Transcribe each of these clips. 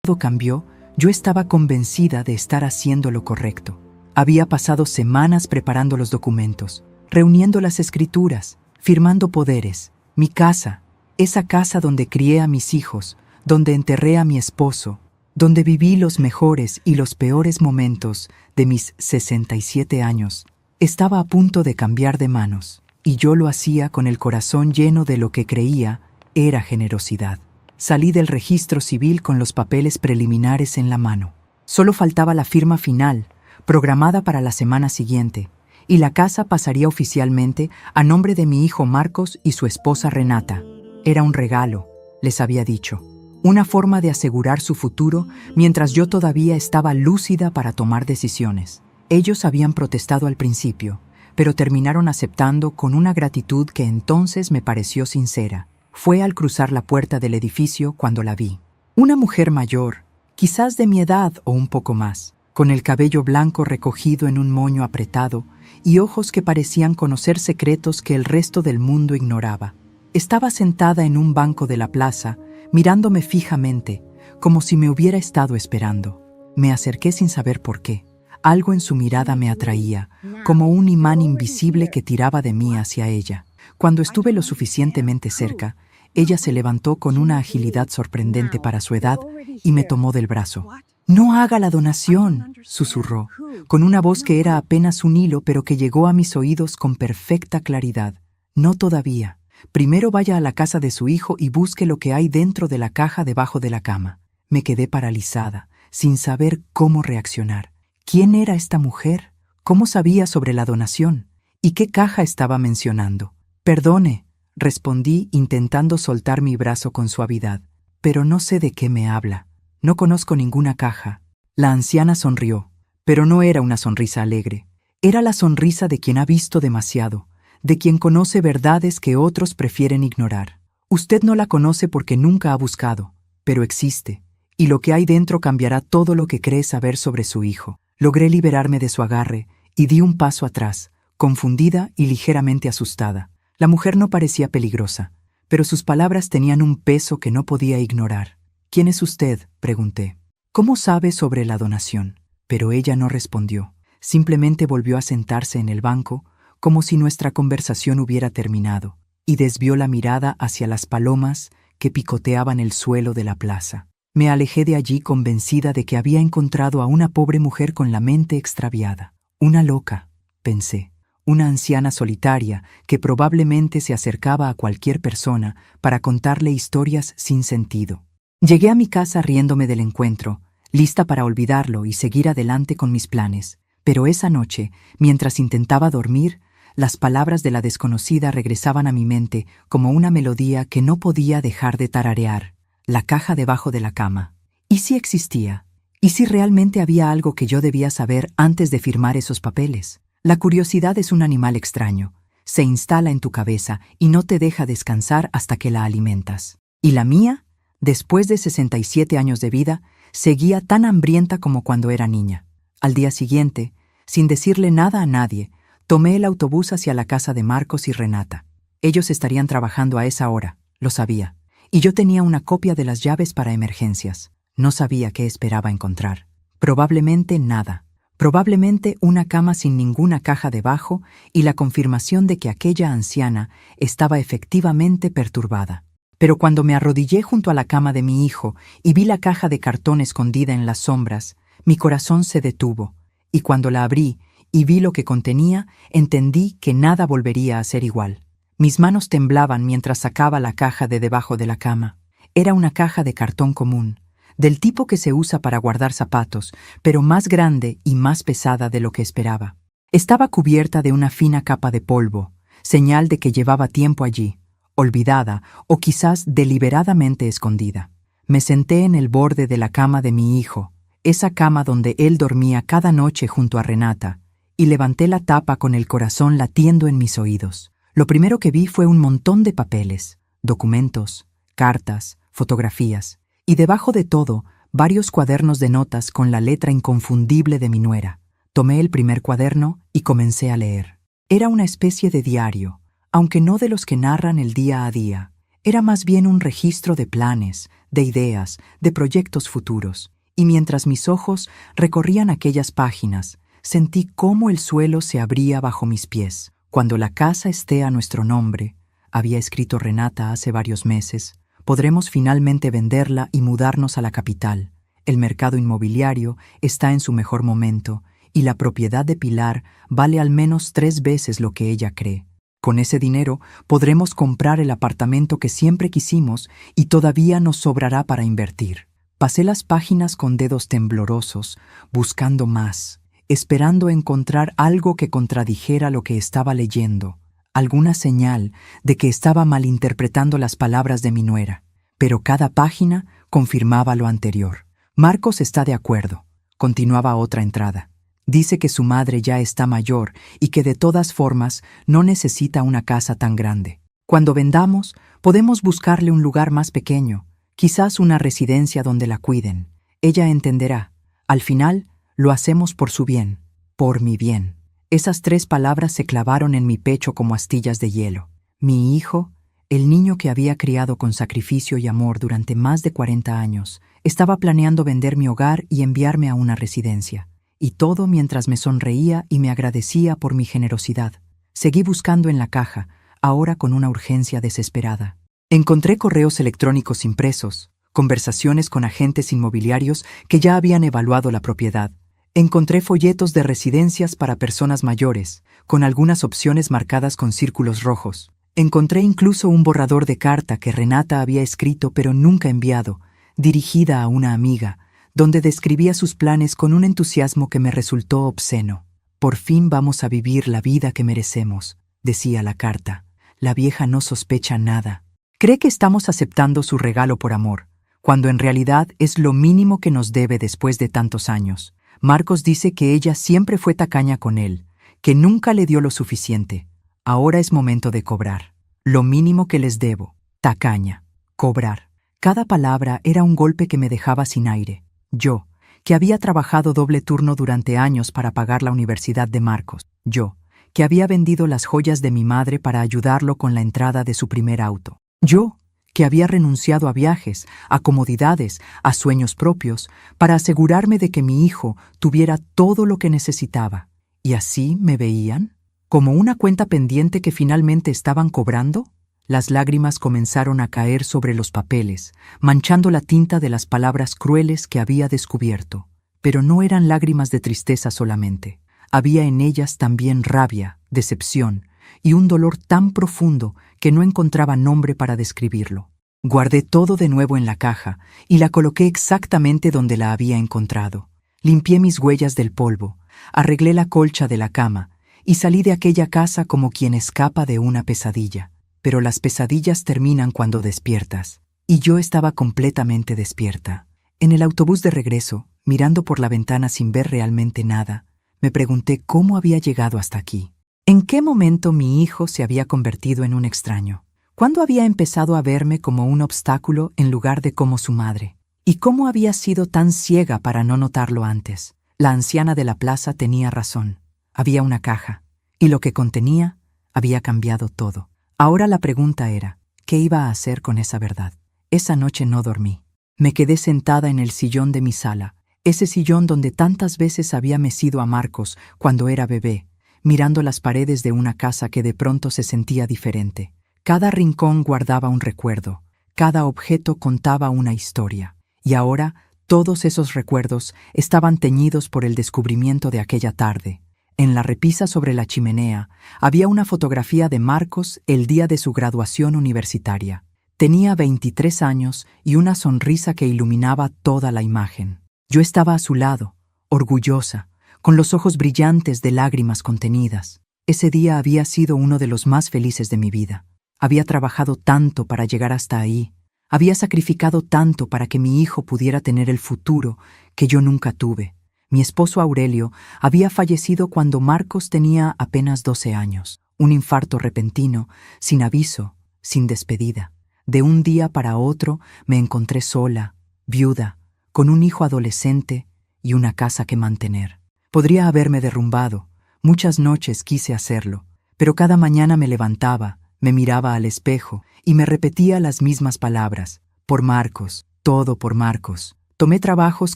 Todo cambió. Yo estaba convencida de estar haciendo lo correcto. Había pasado semanas preparando los documentos, reuniendo las escrituras, firmando poderes. Mi casa, esa casa donde crié a mis hijos, donde enterré a mi esposo, donde viví los mejores y los peores momentos de mis 67 años, estaba a punto de cambiar de manos, y yo lo hacía con el corazón lleno de lo que creía era generosidad. Salí del registro civil con los papeles preliminares en la mano. Solo faltaba la firma final, programada para la semana siguiente, y la casa pasaría oficialmente a nombre de mi hijo Marcos y su esposa Renata. Era un regalo, les había dicho. Una forma de asegurar su futuro mientras yo todavía estaba lúcida para tomar decisiones. Ellos habían protestado al principio, pero terminaron aceptando con una gratitud que entonces me pareció sincera. Fue al cruzar la puerta del edificio cuando la vi. Una mujer mayor, quizás de mi edad o un poco más, con el cabello blanco recogido en un moño apretado y ojos que parecían conocer secretos que el resto del mundo ignoraba. Estaba sentada en un banco de la plaza, mirándome fijamente, como si me hubiera estado esperando. Me acerqué sin saber por qué. Algo en su mirada me atraía, como un imán invisible que tiraba de mí hacia ella. Cuando estuve lo suficientemente cerca, ella se levantó con una agilidad sorprendente para su edad y me tomó del brazo. «No haga la donación», susurró, con una voz que era apenas un hilo pero que llegó a mis oídos con perfecta claridad. «No todavía. Primero vaya a la casa de su hijo y busque lo que hay dentro de la caja debajo de la cama». Me quedé paralizada, sin saber cómo reaccionar. ¿Quién era esta mujer? ¿Cómo sabía sobre la donación? ¿Y qué caja estaba mencionando? «Perdone», respondí intentando soltar mi brazo con suavidad, «pero no sé de qué me habla. No conozco ninguna caja». La anciana sonrió, pero no era una sonrisa alegre. Era la sonrisa de quien ha visto demasiado, de quien conoce verdades que otros prefieren ignorar. «Usted no la conoce porque nunca ha buscado, pero existe, y lo que hay dentro cambiará todo lo que cree saber sobre su hijo». Logré liberarme de su agarre y di un paso atrás, confundida y ligeramente asustada. La mujer no parecía peligrosa, pero sus palabras tenían un peso que no podía ignorar. «¿Quién es usted?», pregunté. «¿Cómo sabe sobre la donación?». Pero ella no respondió. Simplemente volvió a sentarse en el banco, como si nuestra conversación hubiera terminado, y desvió la mirada hacia las palomas que picoteaban el suelo de la plaza. Me alejé de allí convencida de que había encontrado a una pobre mujer con la mente extraviada. Una loca, pensé. Una anciana solitaria que probablemente se acercaba a cualquier persona para contarle historias sin sentido. Llegué a mi casa riéndome del encuentro, lista para olvidarlo y seguir adelante con mis planes. Pero esa noche, mientras intentaba dormir, las palabras de la desconocida regresaban a mi mente como una melodía que no podía dejar de tararear. La caja debajo de la cama. ¿Y si existía? ¿Y si realmente había algo que yo debía saber antes de firmar esos papeles? La curiosidad es un animal extraño. Se instala en tu cabeza y no te deja descansar hasta que la alimentas. ¿Y la mía? Después de 67 años de vida, seguía tan hambrienta como cuando era niña. Al día siguiente, sin decirle nada a nadie, tomé el autobús hacia la casa de Marcos y Renata. Ellos estarían trabajando a esa hora, lo sabía. Y yo tenía una copia de las llaves para emergencias. No sabía qué esperaba encontrar. Probablemente nada. Probablemente una cama sin ninguna caja debajo y la confirmación de que aquella anciana estaba efectivamente perturbada. Pero cuando me arrodillé junto a la cama de mi hijo y vi la caja de cartón escondida en las sombras, mi corazón se detuvo, y cuando la abrí y vi lo que contenía, entendí que nada volvería a ser igual. Mis manos temblaban mientras sacaba la caja de debajo de la cama. Era una caja de cartón común, del tipo que se usa para guardar zapatos, pero más grande y más pesada de lo que esperaba. Estaba cubierta de una fina capa de polvo, señal de que llevaba tiempo allí, olvidada o quizás deliberadamente escondida. Me senté en el borde de la cama de mi hijo, esa cama donde él dormía cada noche junto a Renata, y levanté la tapa con el corazón latiendo en mis oídos. Lo primero que vi fue un montón de papeles, documentos, cartas, fotografías, y debajo de todo, varios cuadernos de notas con la letra inconfundible de mi nuera. Tomé el primer cuaderno y comencé a leer. Era una especie de diario, aunque no de los que narran el día a día. Era más bien un registro de planes, de ideas, de proyectos futuros. Y mientras mis ojos recorrían aquellas páginas, sentí cómo el suelo se abría bajo mis pies. Cuando la casa esté a nuestro nombre, había escrito Renata hace varios meses, podremos finalmente venderla y mudarnos a la capital. El mercado inmobiliario está en su mejor momento y la propiedad de Pilar vale al menos 3 veces lo que ella cree. Con ese dinero podremos comprar el apartamento que siempre quisimos y todavía nos sobrará para invertir. Pasé las páginas con dedos temblorosos, buscando más, esperando encontrar algo que contradijera lo que estaba leyendo, alguna señal de que estaba malinterpretando las palabras de mi nuera. Pero cada página confirmaba lo anterior. Marcos está de acuerdo, continuaba otra entrada. Dice que su madre ya está mayor y que de todas formas no necesita una casa tan grande. Cuando vendamos, podemos buscarle un lugar más pequeño, quizás una residencia donde la cuiden. Ella entenderá. Al final, lo hacemos por su bien, por mi bien. Esas 3 palabras se clavaron en mi pecho como astillas de hielo. Mi hijo, el niño que había criado con sacrificio y amor durante más de 40 años, estaba planeando vender mi hogar y enviarme a una residencia. Y todo mientras me sonreía y me agradecía por mi generosidad. Seguí buscando en la caja, ahora con una urgencia desesperada. Encontré correos electrónicos impresos, conversaciones con agentes inmobiliarios que ya habían evaluado la propiedad. Encontré folletos de residencias para personas mayores, con algunas opciones marcadas con círculos rojos. Encontré incluso un borrador de carta que Renata había escrito pero nunca enviado, dirigida a una amiga, donde describía sus planes con un entusiasmo que me resultó obsceno. «Por fin vamos a vivir la vida que merecemos», decía la carta. La vieja no sospecha nada. Cree que estamos aceptando su regalo por amor, cuando en realidad es lo mínimo que nos debe después de tantos años. Marcos dice que ella siempre fue tacaña con él, que nunca le dio lo suficiente. Ahora es momento de cobrar. Lo mínimo que les debo. Tacaña. Cobrar. Cada palabra era un golpe que me dejaba sin aire. Yo, que había trabajado doble turno durante años para pagar la universidad de Marcos. Yo, que había vendido las joyas de mi madre para ayudarlo con la entrada de su primer auto. Yo, que había renunciado a viajes, a comodidades, a sueños propios, para asegurarme de que mi hijo tuviera todo lo que necesitaba. ¿Y así me veían? ¿Como una cuenta pendiente que finalmente estaban cobrando? Las lágrimas comenzaron a caer sobre los papeles, manchando la tinta de las palabras crueles que había descubierto. Pero no eran lágrimas de tristeza solamente. Había en ellas también rabia, decepción y un dolor tan profundo que no encontraba nombre para describirlo. Guardé todo de nuevo en la caja y la coloqué exactamente donde la había encontrado. Limpié mis huellas del polvo, arreglé la colcha de la cama y salí de aquella casa como quien escapa de una pesadilla. Pero las pesadillas terminan cuando despiertas, y yo estaba completamente despierta. En el autobús de regreso, mirando por la ventana sin ver realmente nada, me pregunté cómo había llegado hasta aquí. ¿En qué momento mi hijo se había convertido en un extraño? ¿Cuándo había empezado a verme como un obstáculo en lugar de como su madre? ¿Y cómo había sido tan ciega para no notarlo antes? La anciana de la plaza tenía razón. Había una caja, y lo que contenía había cambiado todo. Ahora la pregunta era, ¿qué iba a hacer con esa verdad? Esa noche no dormí. Me quedé sentada en el sillón de mi sala, ese sillón donde tantas veces había mecido a Marcos cuando era bebé, mirando las paredes de una casa que de pronto se sentía diferente. Cada rincón guardaba un recuerdo, cada objeto contaba una historia. Y ahora todos esos recuerdos estaban teñidos por el descubrimiento de aquella tarde. En la repisa sobre la chimenea había una fotografía de Marcos el día de su graduación universitaria. Tenía 23 años y una sonrisa que iluminaba toda la imagen. Yo estaba a su lado, orgullosa, con los ojos brillantes de lágrimas contenidas. Ese día había sido uno de los más felices de mi vida. Había trabajado tanto para llegar hasta ahí. Había sacrificado tanto para que mi hijo pudiera tener el futuro que yo nunca tuve. Mi esposo Aurelio había fallecido cuando Marcos tenía apenas 12 años. Un infarto repentino, sin aviso, sin despedida. De un día para otro me encontré sola, viuda, con un hijo adolescente y una casa que mantener. Podría haberme derrumbado. Muchas noches quise hacerlo, pero cada mañana me levantaba, Me miraba al espejo y me repetía las mismas palabras. Por Marcos, todo por Marcos. Tomé trabajos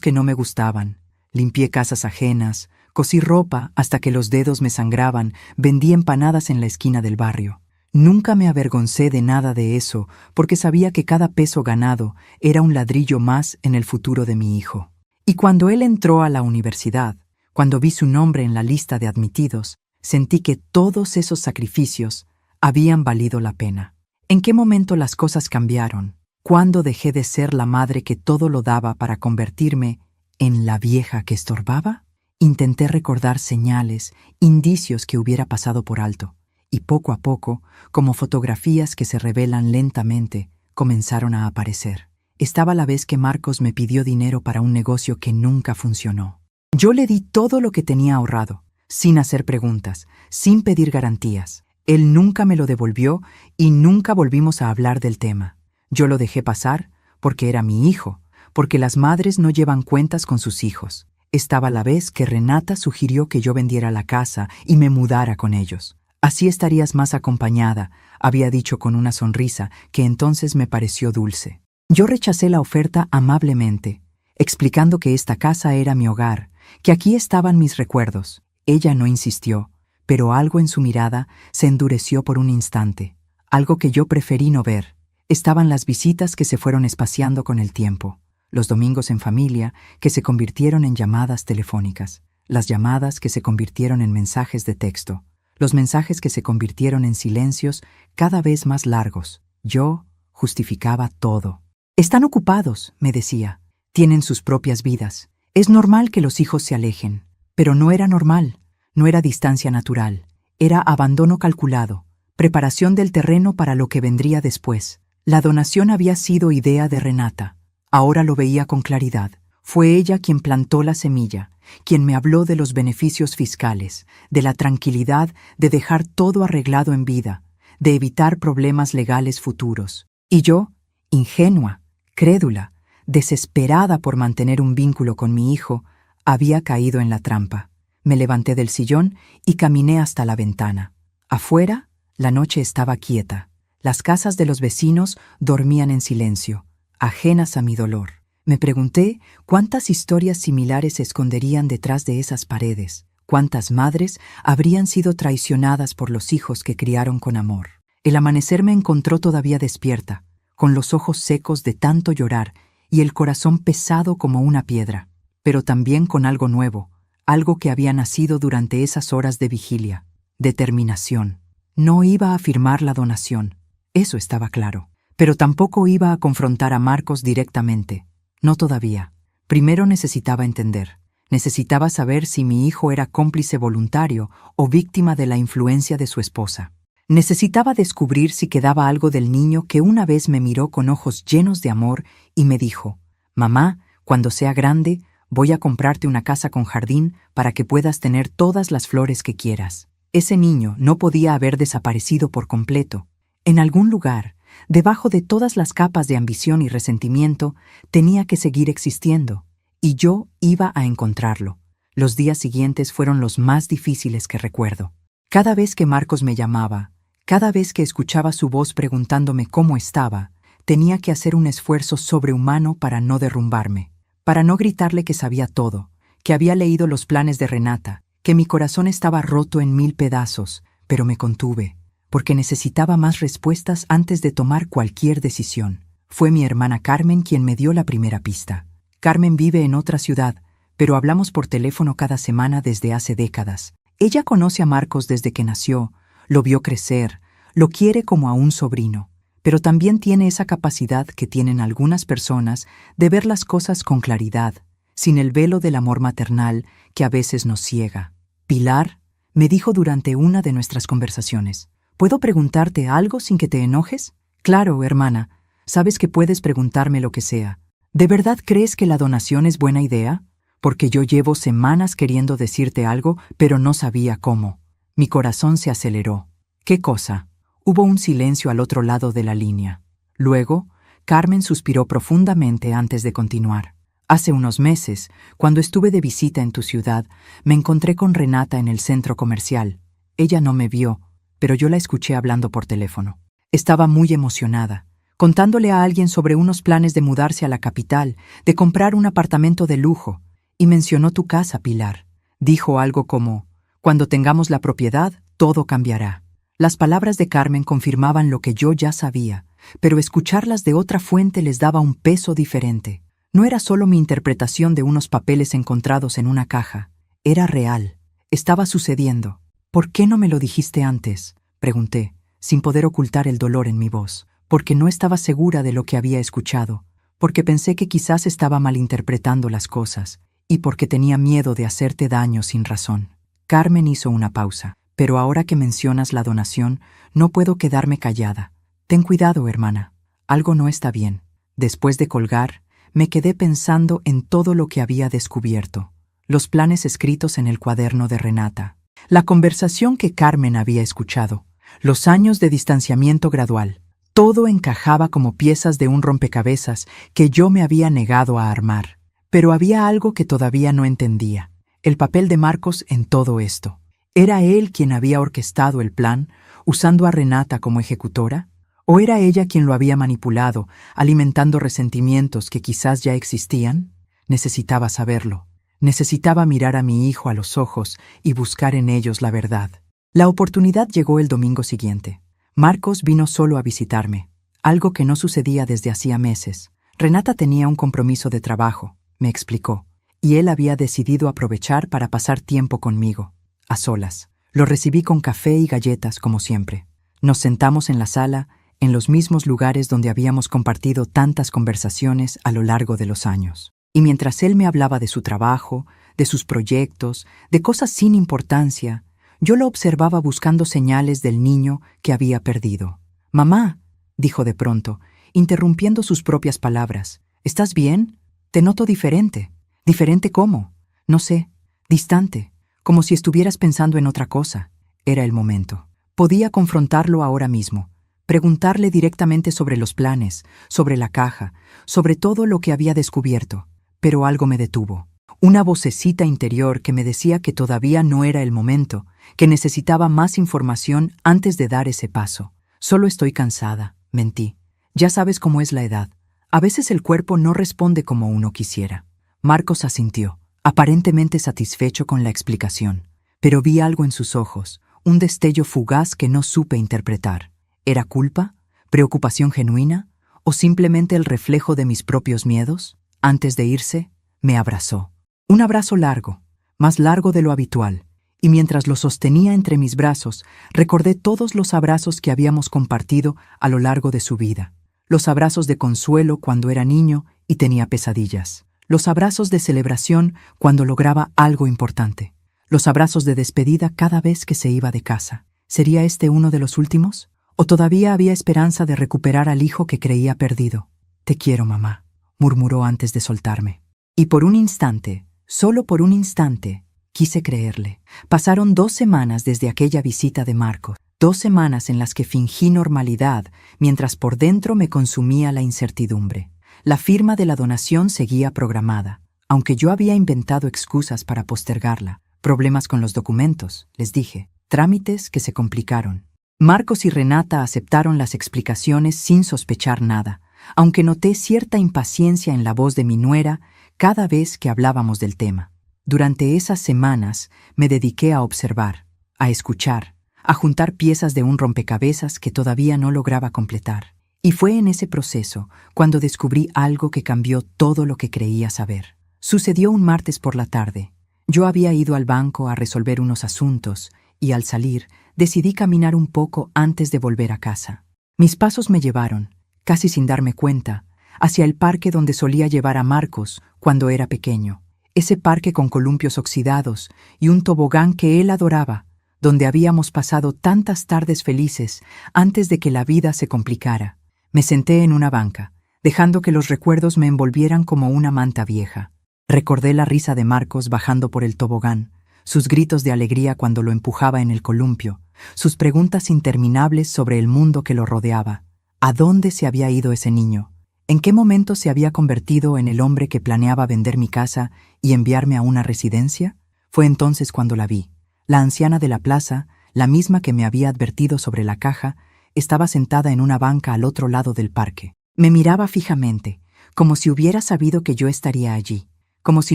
que no me gustaban. Limpié casas ajenas, cosí ropa hasta que los dedos me sangraban, vendí empanadas en la esquina del barrio. Nunca me avergoncé de nada de eso, porque sabía que cada peso ganado era un ladrillo más en el futuro de mi hijo. Y cuando él entró a la universidad, cuando vi su nombre en la lista de admitidos, sentí que todos esos sacrificios habían valido la pena. ¿En qué momento las cosas cambiaron? ¿Cuándo dejé de ser la madre que todo lo daba para convertirme en la vieja que estorbaba? Intenté recordar señales, indicios que hubiera pasado por alto, y poco a poco, como fotografías que se revelan lentamente, comenzaron a aparecer. Estaba la vez que Marcos me pidió dinero para un negocio que nunca funcionó. Yo le di todo lo que tenía ahorrado, sin hacer preguntas, sin pedir garantías. Él nunca me lo devolvió y nunca volvimos a hablar del tema. Yo lo dejé pasar porque era mi hijo, porque las madres no llevan cuentas con sus hijos. Estaba la vez que Renata sugirió que yo vendiera la casa y me mudara con ellos. Así estarías más acompañada, había dicho con una sonrisa que entonces me pareció dulce. Yo rechacé la oferta amablemente, explicando que esta casa era mi hogar, que aquí estaban mis recuerdos. Ella no insistió, pero algo en su mirada se endureció por un instante, algo que yo preferí no ver. Estaban las visitas que se fueron espaciando con el tiempo, los domingos en familia que se convirtieron en llamadas telefónicas, las llamadas que se convirtieron en mensajes de texto, los mensajes que se convirtieron en silencios cada vez más largos. Yo justificaba todo. Están ocupados, me decía, tienen sus propias vidas. Es normal que los hijos se alejen, pero no era normal, no era distancia natural, era abandono calculado, preparación del terreno para lo que vendría después. La donación había sido idea de Renata. Ahora lo veía con claridad. Fue ella quien plantó la semilla, quien me habló de los beneficios fiscales, de la tranquilidad de dejar todo arreglado en vida, de evitar problemas legales futuros. Y yo, ingenua, crédula, desesperada por mantener un vínculo con mi hijo, había caído en la trampa. Me levanté del sillón y caminé hasta la ventana. Afuera, la noche estaba quieta. Las casas de los vecinos dormían en silencio, ajenas a mi dolor. Me pregunté cuántas historias similares se esconderían detrás de esas paredes, cuántas madres habrían sido traicionadas por los hijos que criaron con amor. El amanecer me encontró todavía despierta, con los ojos secos de tanto llorar y el corazón pesado como una piedra, pero también con algo nuevo, algo que había nacido durante esas horas de vigilia: determinación. No iba a firmar la donación, eso estaba claro, pero tampoco iba a confrontar a Marcos directamente. No todavía. Primero necesitaba entender. Necesitaba saber si mi hijo era cómplice voluntario o víctima de la influencia de su esposa. Necesitaba descubrir si quedaba algo del niño que una vez me miró con ojos llenos de amor y me dijo: «Mamá, cuando sea grande, voy a comprarte una casa con jardín para que puedas tener todas las flores que quieras». Ese niño no podía haber desaparecido por completo. En algún lugar, debajo de todas las capas de ambición y resentimiento, tenía que seguir existiendo, y yo iba a encontrarlo. Los días siguientes fueron los más difíciles que recuerdo. Cada vez que Marcos me llamaba, cada vez que escuchaba su voz preguntándome cómo estaba, tenía que hacer un esfuerzo sobrehumano para no derrumbarme, para no gritarle que sabía todo, que había leído los planes de Renata, que mi corazón estaba roto en 1000 pedazos, pero me contuve, porque necesitaba más respuestas antes de tomar cualquier decisión. Fue mi hermana Carmen quien me dio la primera pista. Carmen vive en otra ciudad, pero hablamos por teléfono cada semana desde hace décadas. Ella conoce a Marcos desde que nació, lo vio crecer, lo quiere como a un sobrino, pero también tiene esa capacidad que tienen algunas personas de ver las cosas con claridad, sin el velo del amor maternal que a veces nos ciega. «Pilar», me dijo durante una de nuestras conversaciones, «¿puedo preguntarte algo sin que te enojes?» «Claro, hermana, sabes que puedes preguntarme lo que sea. ¿De verdad crees que la donación es buena idea? Porque yo llevo semanas queriendo decirte algo, pero no sabía cómo». Mi corazón se aceleró. «¿Qué cosa?» Hubo un silencio al otro lado de la línea. Luego, Carmen suspiró profundamente antes de continuar. «Hace unos meses, cuando estuve de visita en tu ciudad, me encontré con Renata en el centro comercial. Ella no me vio, pero yo la escuché hablando por teléfono. Estaba muy emocionada, contándole a alguien sobre unos planes de mudarse a la capital, de comprar un apartamento de lujo, y mencionó tu casa, Pilar. Dijo algo como: cuando tengamos la propiedad, todo cambiará. Las palabras de Carmen confirmaban lo que yo ya sabía, pero escucharlas de otra fuente les daba un peso diferente. No era solo mi interpretación de unos papeles encontrados en una caja. Era real. Estaba sucediendo. ¿Por qué no me lo dijiste antes?, pregunté, sin poder ocultar el dolor en mi voz. Porque no estaba segura de lo que había escuchado, porque pensé que quizás estaba malinterpretando las cosas, y porque tenía miedo de hacerte daño sin razón. Carmen hizo una pausa. Pero ahora que mencionas la donación, no puedo quedarme callada. Ten cuidado, hermana. Algo no está bien. Después de colgar, me quedé pensando en todo lo que había descubierto. Los planes escritos en el cuaderno de Renata. La conversación que Carmen había escuchado. Los años de distanciamiento gradual. Todo encajaba como piezas de un rompecabezas que yo me había negado a armar. Pero había algo que todavía no entendía. El papel de Marcos en todo esto. ¿Era él quien había orquestado el plan, usando a Renata como ejecutora? ¿O era ella quien lo había manipulado, alimentando resentimientos que quizás ya existían? Necesitaba saberlo. Necesitaba mirar a mi hijo a los ojos y buscar en ellos la verdad. La oportunidad llegó el domingo siguiente. Marcos vino solo a visitarme, algo que no sucedía desde hacía meses. Renata tenía un compromiso de trabajo, me explicó, y él había decidido aprovechar para pasar tiempo conmigo. A solas. Lo recibí con café y galletas, como siempre. Nos sentamos en la sala, en los mismos lugares donde habíamos compartido tantas conversaciones a lo largo de los años. Y mientras él me hablaba de su trabajo, de sus proyectos, de cosas sin importancia, yo lo observaba buscando señales del niño que había perdido. «Mamá», dijo de pronto, interrumpiendo sus propias palabras, «¿estás bien? Te noto diferente». «¿Diferente cómo?» «No sé. Distante. Como si estuvieras pensando en otra cosa». Era el momento. Podía confrontarlo ahora mismo, preguntarle directamente sobre los planes, sobre la caja, sobre todo lo que había descubierto. Pero algo me detuvo. Una vocecita interior que me decía que todavía no era el momento, que necesitaba más información antes de dar ese paso. «Solo estoy cansada», mentí. «Ya sabes cómo es la edad. A veces el cuerpo no responde como uno quisiera». Marcos asintió, aparentemente satisfecho con la explicación, pero vi algo en sus ojos, un destello fugaz que no supe interpretar. ¿Era culpa? ¿Preocupación genuina? ¿O simplemente el reflejo de mis propios miedos? Antes de irse, me abrazó. Un abrazo largo, más largo de lo habitual, y mientras lo sostenía entre mis brazos, recordé todos los abrazos que habíamos compartido a lo largo de su vida. Los abrazos de consuelo cuando era niño y tenía pesadillas. Los abrazos de celebración cuando lograba algo importante. Los abrazos de despedida cada vez que se iba de casa. ¿Sería este uno de los últimos? ¿O todavía había esperanza de recuperar al hijo que creía perdido? «Te quiero, mamá», murmuró antes de soltarme. Y por un instante, solo por un instante, quise creerle. Pasaron 2 semanas desde aquella visita de Marcos. 2 semanas en las que fingí normalidad, mientras por dentro me consumía la incertidumbre. La firma de la donación seguía programada, aunque yo había inventado excusas para postergarla. Problemas con los documentos, les dije, trámites que se complicaron. Marcos y Renata aceptaron las explicaciones sin sospechar nada, aunque noté cierta impaciencia en la voz de mi nuera cada vez que hablábamos del tema. Durante esas semanas me dediqué a observar, a escuchar, a juntar piezas de un rompecabezas que todavía no lograba completar. Y fue en ese proceso cuando descubrí algo que cambió todo lo que creía saber. Sucedió un martes por la tarde. Yo había ido al banco a resolver unos asuntos y al salir decidí caminar un poco antes de volver a casa. Mis pasos me llevaron, casi sin darme cuenta, hacia el parque donde solía llevar a Marcos cuando era pequeño. Ese parque con columpios oxidados y un tobogán que él adoraba, donde habíamos pasado tantas tardes felices antes de que la vida se complicara. Me senté en una banca, dejando que los recuerdos me envolvieran como una manta vieja. Recordé la risa de Marcos bajando por el tobogán, sus gritos de alegría cuando lo empujaba en el columpio, sus preguntas interminables sobre el mundo que lo rodeaba. ¿A dónde se había ido ese niño? ¿En qué momento se había convertido en el hombre que planeaba vender mi casa y enviarme a una residencia? Fue entonces cuando la vi, la anciana de la plaza, la misma que me había advertido sobre la caja, estaba sentada en una banca al otro lado del parque. Me miraba fijamente, como si hubiera sabido que yo estaría allí, como si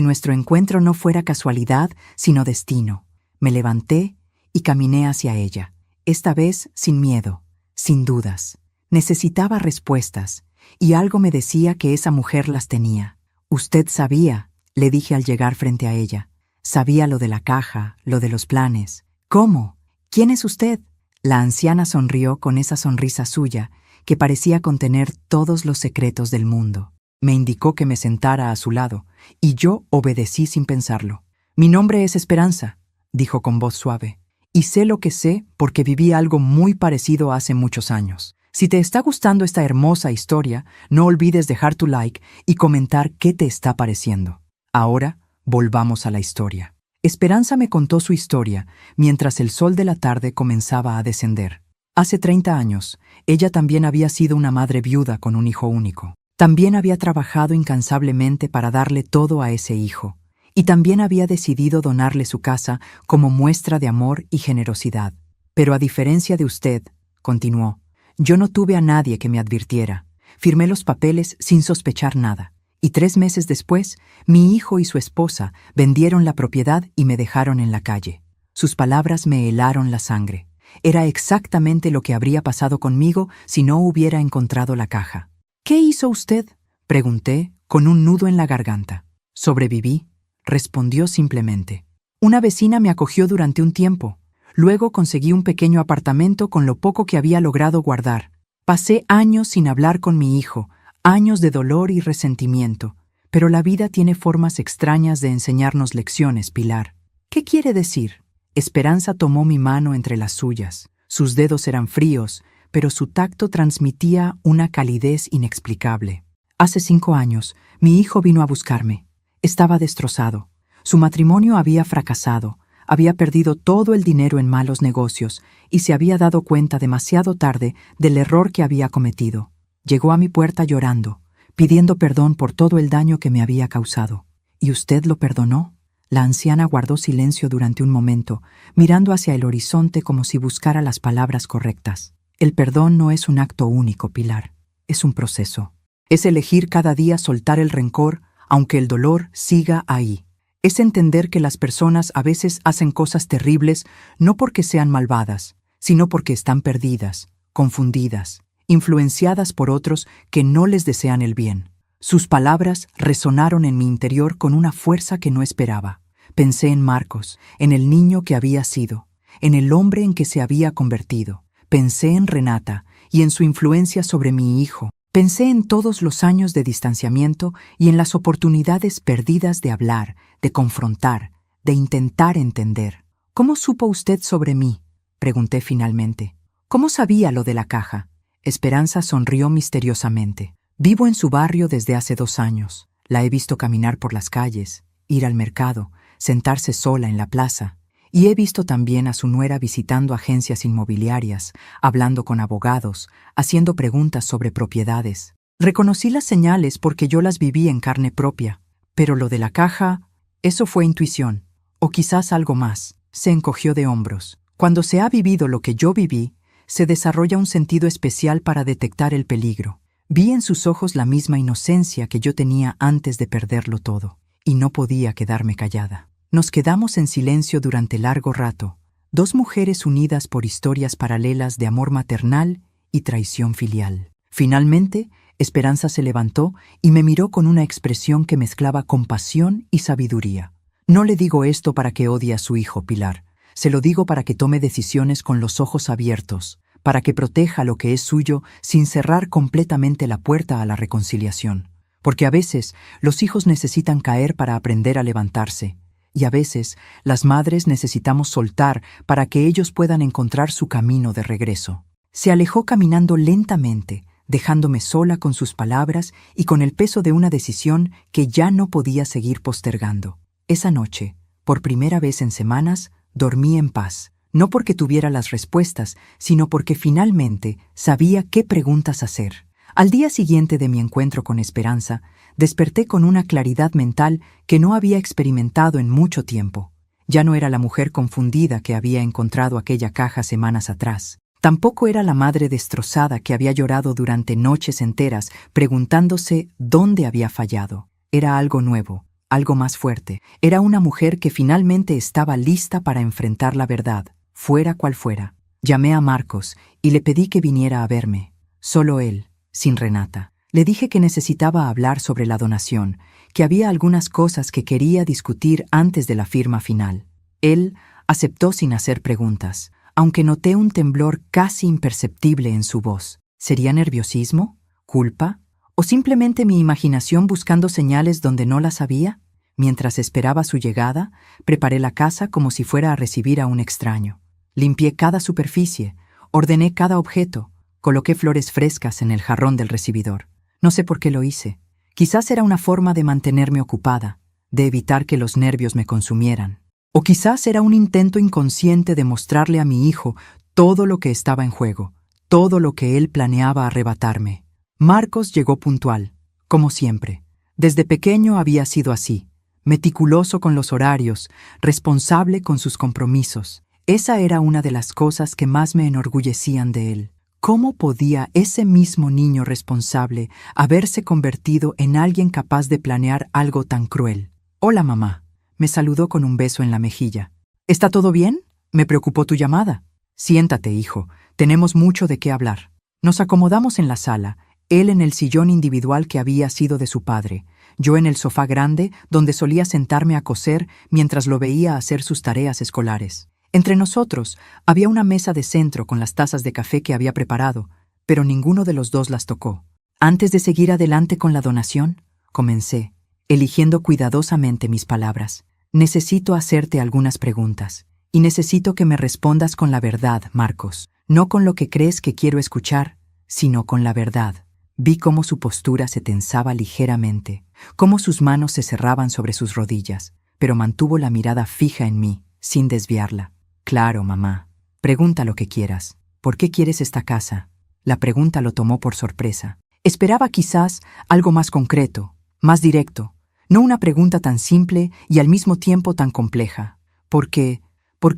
nuestro encuentro no fuera casualidad, sino destino. Me levanté y caminé hacia ella, esta vez sin miedo, sin dudas. Necesitaba respuestas, y algo me decía que esa mujer las tenía. «Usted sabía», le dije al llegar frente a ella. «Sabía lo de la caja, lo de los planes». «¿Cómo? ¿Quién es usted?». La anciana sonrió con esa sonrisa suya que parecía contener todos los secretos del mundo. Me indicó que me sentara a su lado, y yo obedecí sin pensarlo. «Mi nombre es Esperanza», dijo con voz suave, «y sé lo que sé porque viví algo muy parecido hace muchos años. Si te está gustando esta hermosa historia, no olvides dejar tu like y comentar qué te está pareciendo. Ahora, volvamos a la historia». Esperanza me contó su historia mientras el sol de la tarde comenzaba a descender. Hace 30 años, ella también había sido una madre viuda con un hijo único. También había trabajado incansablemente para darle todo a ese hijo, y también había decidido donarle su casa como muestra de amor y generosidad. «Pero a diferencia de usted», continuó, «yo no tuve a nadie que me advirtiera. Firmé los papeles sin sospechar nada. Y 3 meses después, mi hijo y su esposa vendieron la propiedad y me dejaron en la calle». Sus palabras me helaron la sangre. Era exactamente lo que habría pasado conmigo si no hubiera encontrado la caja. «¿Qué hizo usted?», pregunté, con un nudo en la garganta. «Sobreviví», respondió simplemente. «Una vecina me acogió durante un tiempo. Luego conseguí un pequeño apartamento con lo poco que había logrado guardar. Pasé años sin hablar con mi hijo, años de dolor y resentimiento. Pero la vida tiene formas extrañas de enseñarnos lecciones, Pilar». «¿Qué quiere decir?». Esperanza tomó mi mano entre las suyas. Sus dedos eran fríos, pero su tacto transmitía una calidez inexplicable. «Hace 5 años, mi hijo vino a buscarme. Estaba destrozado. Su matrimonio había fracasado, había perdido todo el dinero en malos negocios y se había dado cuenta demasiado tarde del error que había cometido. Llegó a mi puerta llorando, pidiendo perdón por todo el daño que me había causado». «¿Y usted lo perdonó?». La anciana guardó silencio durante un momento, mirando hacia el horizonte como si buscara las palabras correctas. «El perdón no es un acto único, Pilar. Es un proceso. Es elegir cada día soltar el rencor, aunque el dolor siga ahí. Es entender que las personas a veces hacen cosas terribles no porque sean malvadas, sino porque están perdidas, confundidas, influenciadas por otros que no les desean el bien». Sus palabras resonaron en mi interior con una fuerza que no esperaba. Pensé en Marcos, en el niño que había sido, en el hombre en que se había convertido. Pensé en Renata y en su influencia sobre mi hijo. Pensé en todos los años de distanciamiento y en las oportunidades perdidas de hablar, de confrontar, de intentar entender. «¿Cómo supo usted sobre mí?», pregunté finalmente. «¿Cómo sabía lo de la caja?». Esperanza sonrió misteriosamente. «Vivo en su barrio desde hace 2 años. La he visto caminar por las calles, ir al mercado, sentarse sola en la plaza. Y he visto también a su nuera visitando agencias inmobiliarias, hablando con abogados, haciendo preguntas sobre propiedades. Reconocí las señales porque yo las viví en carne propia. Pero lo de la caja, eso fue intuición, o quizás algo más». Se encogió de hombros. «Cuando se ha vivido lo que yo viví, se desarrolla un sentido especial para detectar el peligro». Vi en sus ojos la misma inocencia que yo tenía antes de perderlo todo, y no podía quedarme callada. Nos quedamos en silencio durante largo rato, 2 mujeres unidas por historias paralelas de amor maternal y traición filial. Finalmente, Esperanza se levantó y me miró con una expresión que mezclaba compasión y sabiduría. «No le digo esto para que odie a su hijo, Pilar. Se lo digo para que tome decisiones con los ojos abiertos, para que proteja lo que es suyo sin cerrar completamente la puerta a la reconciliación. Porque a veces los hijos necesitan caer para aprender a levantarse, y a veces las madres necesitamos soltar para que ellos puedan encontrar su camino de regreso». Se alejó caminando lentamente, dejándome sola con sus palabras y con el peso de una decisión que ya no podía seguir postergando. Esa noche, por primera vez en semanas, dormí en paz. No porque tuviera las respuestas, sino porque finalmente sabía qué preguntas hacer. Al día siguiente de mi encuentro con Esperanza, desperté con una claridad mental que no había experimentado en mucho tiempo. Ya no era la mujer confundida que había encontrado aquella caja semanas atrás. Tampoco era la madre destrozada que había llorado durante noches enteras preguntándose dónde había fallado. Era algo nuevo, algo más fuerte. Era una mujer que finalmente estaba lista para enfrentar la verdad, fuera cual fuera. Llamé a Marcos y le pedí que viniera a verme. Solo él, sin Renata. Le dije que necesitaba hablar sobre la donación, que había algunas cosas que quería discutir antes de la firma final. Él aceptó sin hacer preguntas, aunque noté un temblor casi imperceptible en su voz. ¿Sería nerviosismo? ¿Culpa? ¿O simplemente mi imaginación buscando señales donde no las había? Mientras esperaba su llegada, preparé la casa como si fuera a recibir a un extraño. Limpié cada superficie, ordené cada objeto, coloqué flores frescas en el jarrón del recibidor. No sé por qué lo hice. Quizás era una forma de mantenerme ocupada, de evitar que los nervios me consumieran. O quizás era un intento inconsciente de mostrarle a mi hijo todo lo que estaba en juego, todo lo que él planeaba arrebatarme. Marcos llegó puntual, como siempre. Desde pequeño había sido así, meticuloso con los horarios, responsable con sus compromisos. Esa era una de las cosas que más me enorgullecían de él. ¿Cómo podía ese mismo niño responsable haberse convertido en alguien capaz de planear algo tan cruel? «Hola, mamá», me saludó con un beso en la mejilla. «¿Está todo bien? Me preocupó tu llamada». «Siéntate, hijo, tenemos mucho de qué hablar». Nos acomodamos en la sala, él en el sillón individual que había sido de su padre, yo en el sofá grande donde solía sentarme a coser mientras lo veía hacer sus tareas escolares. Entre nosotros había una mesa de centro con las tazas de café que había preparado, pero ninguno de los dos las tocó. Antes de seguir adelante con la donación, comencé, eligiendo cuidadosamente mis palabras. Necesito hacerte algunas preguntas, y necesito que me respondas con la verdad, Marcos. No con lo que crees que quiero escuchar, sino con la verdad. Vi cómo su postura se tensaba ligeramente, cómo sus manos se cerraban sobre sus rodillas, pero mantuvo la mirada fija en mí, sin desviarla. «Claro, mamá. Pregunta lo que quieras. ¿Por qué quieres esta casa?» La pregunta lo tomó por sorpresa. Esperaba quizás algo más concreto, más directo, no una pregunta tan simple y al mismo tiempo tan compleja. Porque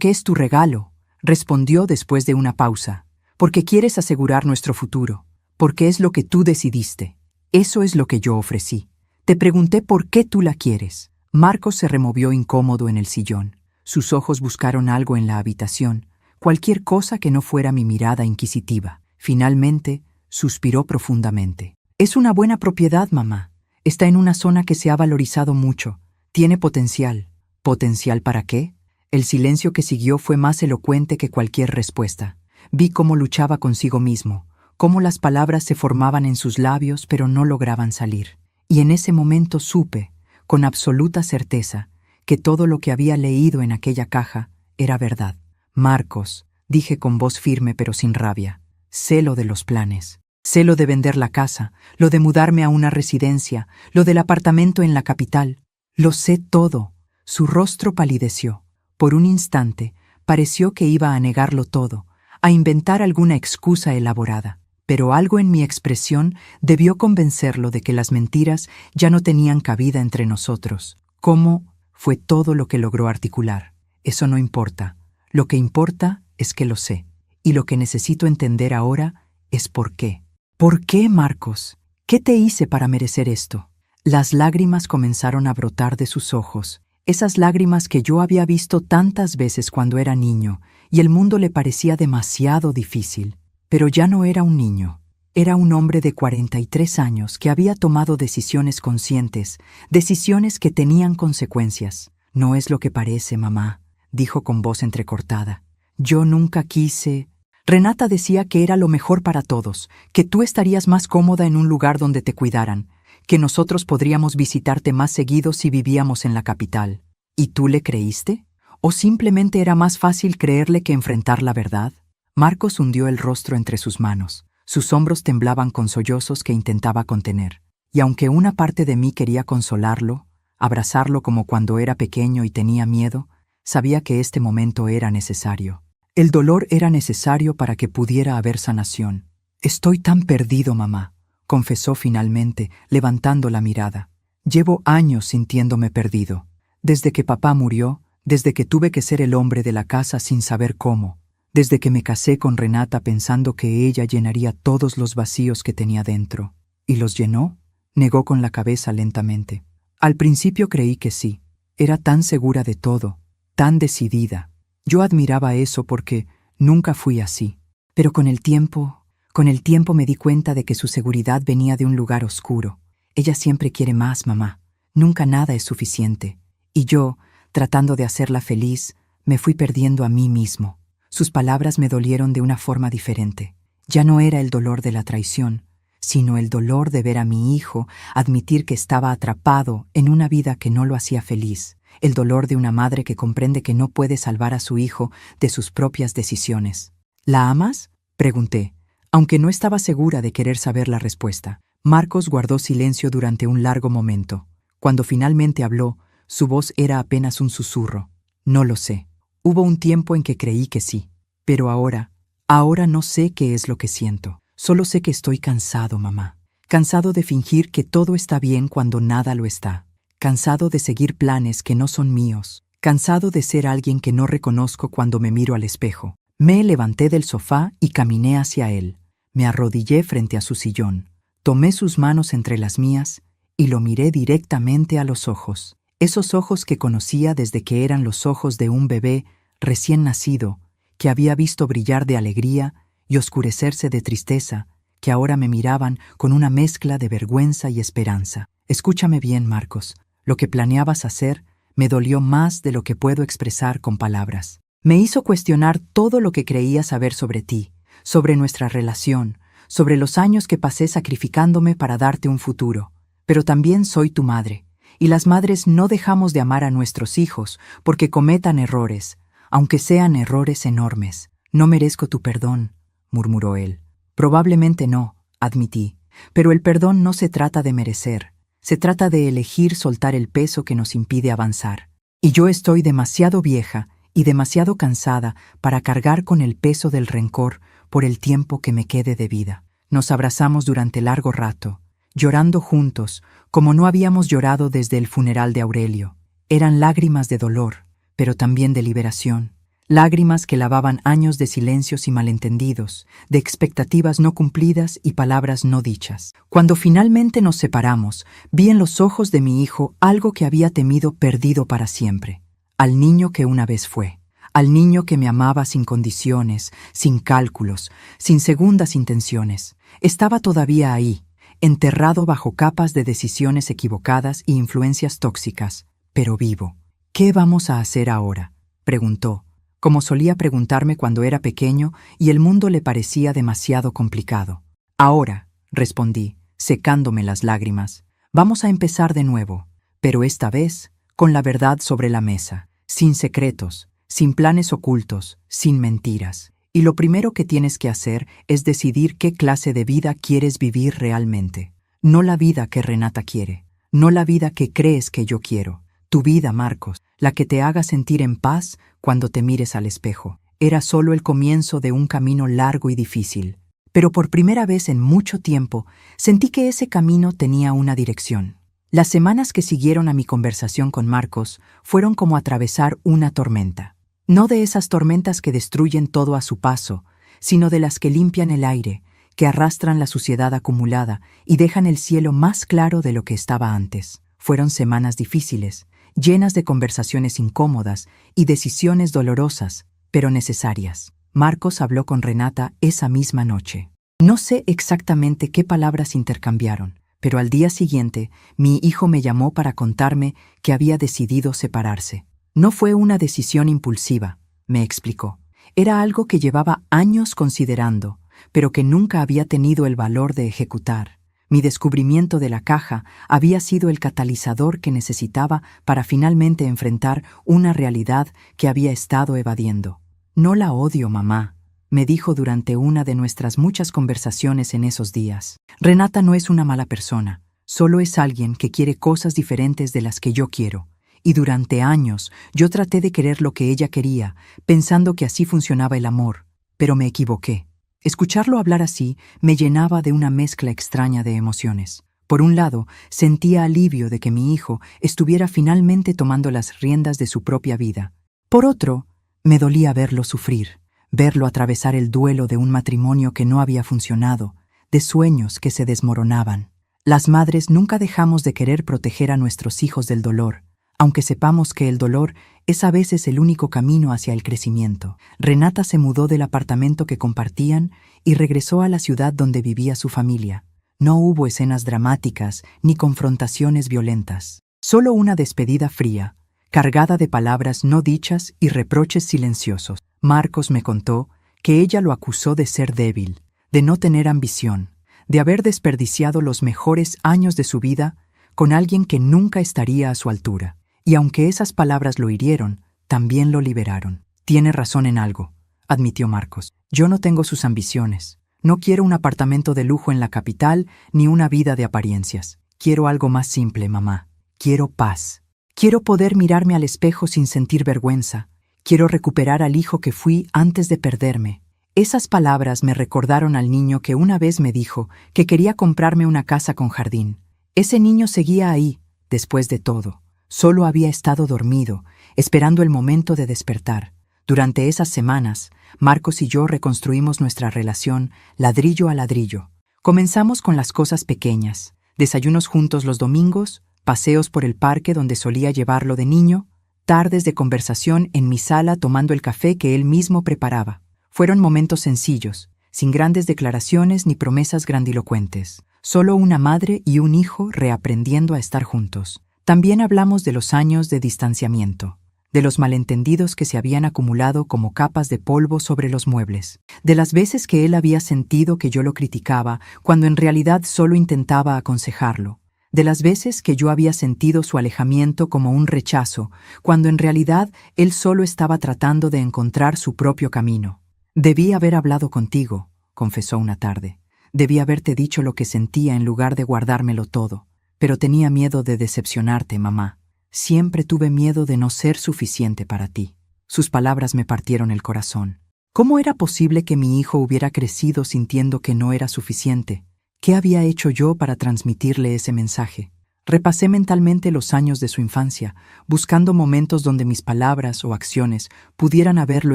es tu regalo, respondió después de una pausa. Porque quieres asegurar nuestro futuro. Porque es lo que tú decidiste. Eso es lo que yo ofrecí. Te pregunté por qué tú la quieres. Marcos se removió incómodo en el sillón. Sus ojos buscaron algo en la habitación, cualquier cosa que no fuera mi mirada inquisitiva. Finalmente, suspiró profundamente. «Es una buena propiedad, mamá. Está en una zona que se ha valorizado mucho. Tiene potencial». «¿Potencial para qué?» El silencio que siguió fue más elocuente que cualquier respuesta. Vi cómo luchaba consigo mismo, cómo las palabras se formaban en sus labios pero no lograban salir. Y en ese momento supe, con absoluta certeza, que todo lo que había leído en aquella caja era verdad. «Marcos», dije con voz firme pero sin rabia, «sé lo de los planes. Sé lo de vender la casa, lo de mudarme a una residencia, lo del apartamento en la capital. Lo sé todo». Su rostro palideció. Por un instante, pareció que iba a negarlo todo, a inventar alguna excusa elaborada. Pero algo en mi expresión debió convencerlo de que las mentiras ya no tenían cabida entre nosotros. «¿Cómo?» Fue todo lo que logró articular. «Eso no importa. Lo que importa es que lo sé. Y lo que necesito entender ahora es por qué». «¿Por qué, Marcos? ¿Qué te hice para merecer esto?» Las lágrimas comenzaron a brotar de sus ojos, esas lágrimas que yo había visto tantas veces cuando era niño, y el mundo le parecía demasiado difícil. Pero ya no era un niño. Era un hombre de 43 años que había tomado decisiones conscientes, decisiones que tenían consecuencias. «No es lo que parece, mamá», dijo con voz entrecortada. «Yo nunca quise...» Renata decía que era lo mejor para todos, que tú estarías más cómoda en un lugar donde te cuidaran, que nosotros podríamos visitarte más seguido si vivíamos en la capital. ¿Y tú le creíste? ¿O simplemente era más fácil creerle que enfrentar la verdad?» Marcos hundió el rostro entre sus manos. Sus hombros temblaban con sollozos que intentaba contener. Y aunque una parte de mí quería consolarlo, abrazarlo como cuando era pequeño y tenía miedo, sabía que este momento era necesario. El dolor era necesario para que pudiera haber sanación. «Estoy tan perdido, mamá», confesó finalmente, levantando la mirada. «Llevo años sintiéndome perdido. Desde que papá murió, desde que tuve que ser el hombre de la casa sin saber cómo, desde que me casé con Renata pensando que ella llenaría todos los vacíos que tenía dentro. ¿Y los llenó?, negó con la cabeza lentamente. Al principio creí que sí. Era tan segura de todo, tan decidida. Yo admiraba eso porque nunca fui así. Pero con el tiempo me di cuenta de que su seguridad venía de un lugar oscuro. Ella siempre quiere más, mamá. Nunca nada es suficiente. Y yo, tratando de hacerla feliz, me fui perdiendo a mí mismo. Sus palabras me dolieron de una forma diferente. Ya no era el dolor de la traición, sino el dolor de ver a mi hijo admitir que estaba atrapado en una vida que no lo hacía feliz. El dolor de una madre que comprende que no puede salvar a su hijo de sus propias decisiones. ¿La amas?, pregunté, aunque no estaba segura de querer saber la respuesta. Marcos guardó silencio durante un largo momento. Cuando finalmente habló, su voz era apenas un susurro. No lo sé. Hubo un tiempo en que creí que sí, pero ahora no sé qué es lo que siento. Solo sé que estoy cansado, mamá. Cansado de fingir que todo está bien cuando nada lo está. Cansado de seguir planes que no son míos. Cansado de ser alguien que no reconozco cuando me miro al espejo. Me levanté del sofá y caminé hacia él. Me arrodillé frente a su sillón. Tomé sus manos entre las mías y lo miré directamente a los ojos. Esos ojos que conocía desde que eran los ojos de un bebé recién nacido, que había visto brillar de alegría y oscurecerse de tristeza, que ahora me miraban con una mezcla de vergüenza y esperanza. Escúchame bien, Marcos. Lo que planeabas hacer me dolió más de lo que puedo expresar con palabras. Me hizo cuestionar todo lo que creía saber sobre ti, sobre nuestra relación, sobre los años que pasé sacrificándome para darte un futuro. Pero también soy tu madre, y las madres no dejamos de amar a nuestros hijos porque cometan errores, aunque sean errores enormes. No merezco tu perdón, murmuró él. Probablemente no, admití, pero el perdón no se trata de merecer, se trata de elegir soltar el peso que nos impide avanzar. Y yo estoy demasiado vieja y demasiado cansada para cargar con el peso del rencor por el tiempo que me quede de vida. Nos abrazamos durante largo rato, llorando juntos, como no habíamos llorado desde el funeral de Aurelio. Eran lágrimas de dolor, pero también de liberación. Lágrimas que lavaban años de silencios y malentendidos, de expectativas no cumplidas y palabras no dichas. Cuando finalmente nos separamos, vi en los ojos de mi hijo algo que había temido perdido para siempre. Al niño que una vez fue. Al niño que me amaba sin condiciones, sin cálculos, sin segundas intenciones. Estaba todavía ahí, enterrado bajo capas de decisiones equivocadas y influencias tóxicas, pero vivo. ¿Qué vamos a hacer ahora?, preguntó, como solía preguntarme cuando era pequeño y el mundo le parecía demasiado complicado. Ahora, respondí, secándome las lágrimas, vamos a empezar de nuevo, pero esta vez con la verdad sobre la mesa, sin secretos, sin planes ocultos, sin mentiras. Y lo primero que tienes que hacer es decidir qué clase de vida quieres vivir realmente. No la vida que Renata quiere, no la vida que crees que yo quiero. Tu vida, Marcos, la que te haga sentir en paz cuando te mires al espejo. Era solo el comienzo de un camino largo y difícil. Pero por primera vez en mucho tiempo, sentí que ese camino tenía una dirección. Las semanas que siguieron a mi conversación con Marcos fueron como atravesar una tormenta. No de esas tormentas que destruyen todo a su paso, sino de las que limpian el aire, que arrastran la suciedad acumulada y dejan el cielo más claro de lo que estaba antes. Fueron semanas difíciles, llenas de conversaciones incómodas y decisiones dolorosas, pero necesarias. Marcos habló con Renata esa misma noche. No sé exactamente qué palabras intercambiaron, pero al día siguiente mi hijo me llamó para contarme que había decidido separarse. No fue una decisión impulsiva, me explicó. Era algo que llevaba años considerando, pero que nunca había tenido el valor de ejecutar. Mi descubrimiento de la caja había sido el catalizador que necesitaba para finalmente enfrentar una realidad que había estado evadiendo. No la odio, mamá, me dijo durante una de nuestras muchas conversaciones en esos días. Renata no es una mala persona, solo es alguien que quiere cosas diferentes de las que yo quiero. Y durante años yo traté de querer lo que ella quería, pensando que así funcionaba el amor, pero me equivoqué. Escucharlo hablar así me llenaba de una mezcla extraña de emociones. Por un lado, sentía alivio de que mi hijo estuviera finalmente tomando las riendas de su propia vida. Por otro, me dolía verlo sufrir, verlo atravesar el duelo de un matrimonio que no había funcionado, de sueños que se desmoronaban. Las madres nunca dejamos de querer proteger a nuestros hijos del dolor, aunque sepamos que el dolor es a veces el único camino hacia el crecimiento. Renata se mudó del apartamento que compartían y regresó a la ciudad donde vivía su familia. No hubo escenas dramáticas ni confrontaciones violentas. Solo una despedida fría, cargada de palabras no dichas y reproches silenciosos. Marcos me contó que ella lo acusó de ser débil, de no tener ambición, de haber desperdiciado los mejores años de su vida con alguien que nunca estaría a su altura. Y aunque esas palabras lo hirieron, también lo liberaron. Tiene razón en algo, admitió Marcos. Yo no tengo sus ambiciones. No quiero un apartamento de lujo en la capital ni una vida de apariencias. Quiero algo más simple, mamá. Quiero paz. Quiero poder mirarme al espejo sin sentir vergüenza. Quiero recuperar al hijo que fui antes de perderme. Esas palabras me recordaron al niño que una vez me dijo que quería comprarme una casa con jardín. Ese niño seguía ahí, después de todo. Solo había estado dormido, esperando el momento de despertar. Durante esas semanas, Marcos y yo reconstruimos nuestra relación ladrillo a ladrillo. Comenzamos con las cosas pequeñas, desayunos juntos los domingos, paseos por el parque donde solía llevarlo de niño, tardes de conversación en mi sala tomando el café que él mismo preparaba. Fueron momentos sencillos, sin grandes declaraciones ni promesas grandilocuentes. Solo una madre y un hijo reaprendiendo a estar juntos. También hablamos de los años de distanciamiento, de los malentendidos que se habían acumulado como capas de polvo sobre los muebles, de las veces que él había sentido que yo lo criticaba cuando en realidad solo intentaba aconsejarlo, de las veces que yo había sentido su alejamiento como un rechazo, cuando en realidad él solo estaba tratando de encontrar su propio camino. Debí haber hablado contigo, confesó una tarde. Debí haberte dicho lo que sentía en lugar de guardármelo todo, pero tenía miedo de decepcionarte, mamá. Siempre tuve miedo de no ser suficiente para ti. Sus palabras me partieron el corazón. ¿Cómo era posible que mi hijo hubiera crecido sintiendo que no era suficiente? ¿Qué había hecho yo para transmitirle ese mensaje? Repasé mentalmente los años de su infancia, buscando momentos donde mis palabras o acciones pudieran haberlo